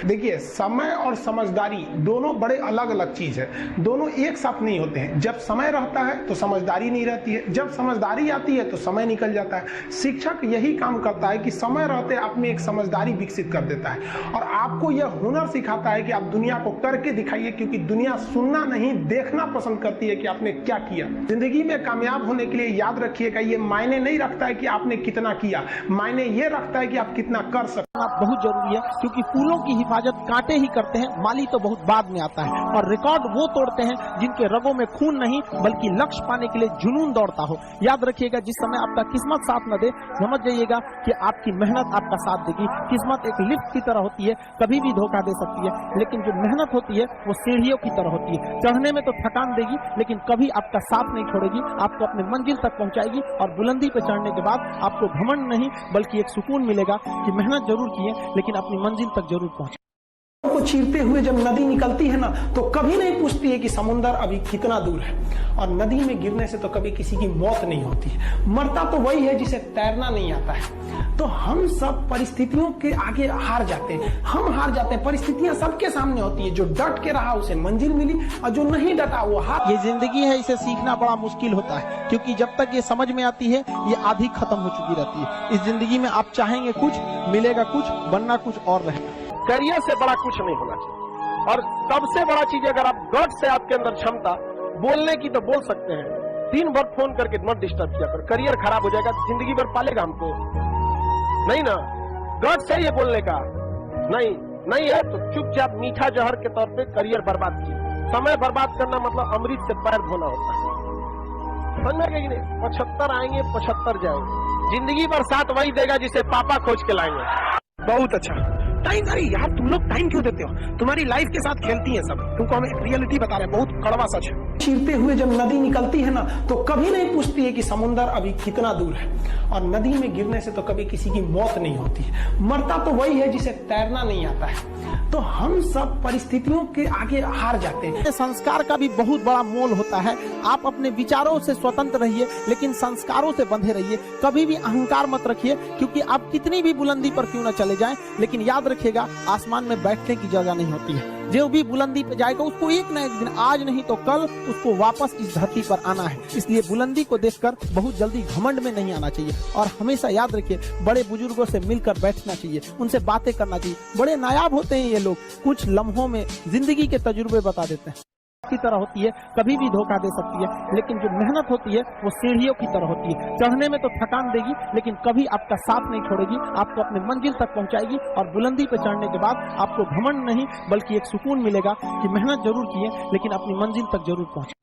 देखिए, समय और समझदारी दोनों बड़े अलग अलग चीज है। दोनों एक साथ नहीं होते हैं। जब समय रहता है तो समझदारी नहीं रहती है, जब समझदारी आती है तो समय निकल जाता है। शिक्षक यही काम करता है कि समय रहते आप में एक समझदारी विकसित कर देता है और आपको यह हुनर सिखाता है कि आप दुनिया को करके दिखाइए, क्योंकि दुनिया सुनना नहीं देखना पसंद करती है कि आपने क्या किया। जिंदगी में कामयाब होने के लिए याद रखिएगा, ये मायने नहीं रखता है कि आपने कितना किया, मायने ये रखता है कि आप कितना कर सकते। बहुत जरूरी है, क्योंकि फूलों की हिफाजत कांटे ही करते हैं, माली तो बहुत बाद में आता है। और रिकॉर्ड वो तोड़ते हैं जिनके रगों में खून नहीं बल्कि लक्ष्य पाने के लिए जुनून दौड़ता हो। याद रखिएगा, जिस समय आपका किस्मत साथ न दे, समझ जाइएगा कि आपकी मेहनत आपका साथ देगी। किस्मत एक लिफ्ट की तरह होती है, कभी भी धोखा दे सकती है, लेकिन जो मेहनत होती है वो सीढ़ियों की तरह होती है। चढ़ने में तो थकान देगी, लेकिन कभी आपका साथ नहीं छोड़ेगी, आपको अपने मंजिल तक पहुंचाएगी। और बुलंदी पर चढ़ने के बाद आपको घमंड नहीं बल्कि एक सुकून मिलेगा कि मेहनत जरूर किए लेकिन अपनी मंजिल तक जरूर पहुंचे। को चीरते हुए जब नदी निकलती है ना, तो कभी नहीं पूछती है कि समुद्र अभी कितना दूर है। और नदी में गिरने से तो कभी किसी की मौत नहीं होती है, मरता तो वही है जिसे तैरना नहीं आता है। तो हम सब परिस्थितियों के आगे हार जाते हैं, हम हार जाते हैं। परिस्थितियां सबके सामने होती है, जो डट के रहा उसे मंजिल मिली और जो नहीं डटा वो हार। ये जिंदगी है, इसे सीखना बड़ा मुश्किल होता है, क्योंकि जब तक ये समझ में आती है ये आधी खत्म हो चुकी रहती है। इस जिंदगी में आप चाहेंगे कुछ, मिलेगा कुछ, बनना कुछ और रहेगा। करियर से बड़ा कुछ नहीं होना चाहिए। और सबसे बड़ा चीज, अगर आप गट से आपके अंदर क्षमता बोलने की तो बोल सकते हैं, दिन भर फोन करके मत डिस्टर्ब किया कर, करियर खराब हो जाएगा। जिंदगी भर पालेगा हमको नहीं ना। गट से ये बोलने का नहीं है तो चुपचाप मीठा जहर के तौर पे करियर बर्बाद किए। समय बर्बाद करना मतलब अमृत से पैर धोना होता है, समझ में कि नहीं। 75 आएंगे 75 जाएंगे, जिंदगी भर साथ वही देगा जिसे पापा खोज के लाएंगे। बहुत अच्छा टाइम। अरे यार, तुम लोग टाइम क्यों देते हो? तुम्हारी लाइफ के साथ खेलती है सब। तुमको हम एक रियलिटी बता रहे हैं, बहुत कड़वा सच है। चीरते हुए जब नदी निकलती है ना, तो कभी नहीं पूछती है कि समुद्र अभी कितना दूर है। और नदी में गिरने से तो कभी किसी की मौत नहीं होती है, मरता तो वही है जिसे तैरना नहीं आता है। तो हम सब परिस्थितियों के आगे हार जाते हैं। संस्कार का भी बहुत बड़ा मोल होता है। आप अपने विचारों से स्वतंत्र रहिए, लेकिन संस्कारों से बंधे रहिए। कभी भी अहंकार मत रखिए, क्योंकि आप कितनी भी बुलंदी पर क्यों न चले जाएं, लेकिन याद रखिएगा, आसमान में बैठने की जगह नहीं होती है। जो भी बुलंदी पे जाएगा उसको एक न एक दिन, आज नहीं तो कल, उसको वापस इस धरती पर आना है। इसलिए बुलंदी को देखकर बहुत जल्दी घमंड में नहीं आना चाहिए। और हमेशा याद रखिए, बड़े बुजुर्गों से मिलकर बैठना चाहिए, उनसे बातें करना चाहिए। बड़े नायाब होते हैं ये लोग, कुछ लम्हों में जिंदगी के तजुर्बे बता देते हैं। की तरह होती है, कभी भी धोखा दे सकती है, लेकिन जो मेहनत होती है वो सीढ़ियों की तरह होती है। चढ़ने में तो थकान देगी, लेकिन कभी आपका साथ नहीं छोड़ेगी, आपको अपने मंजिल तक पहुंचाएगी। और बुलंदी पर चढ़ने के बाद आपको घमंड नहीं बल्कि एक सुकून मिलेगा कि मेहनत जरूर किए लेकिन अपनी मंजिल तक जरूर पहुंचे।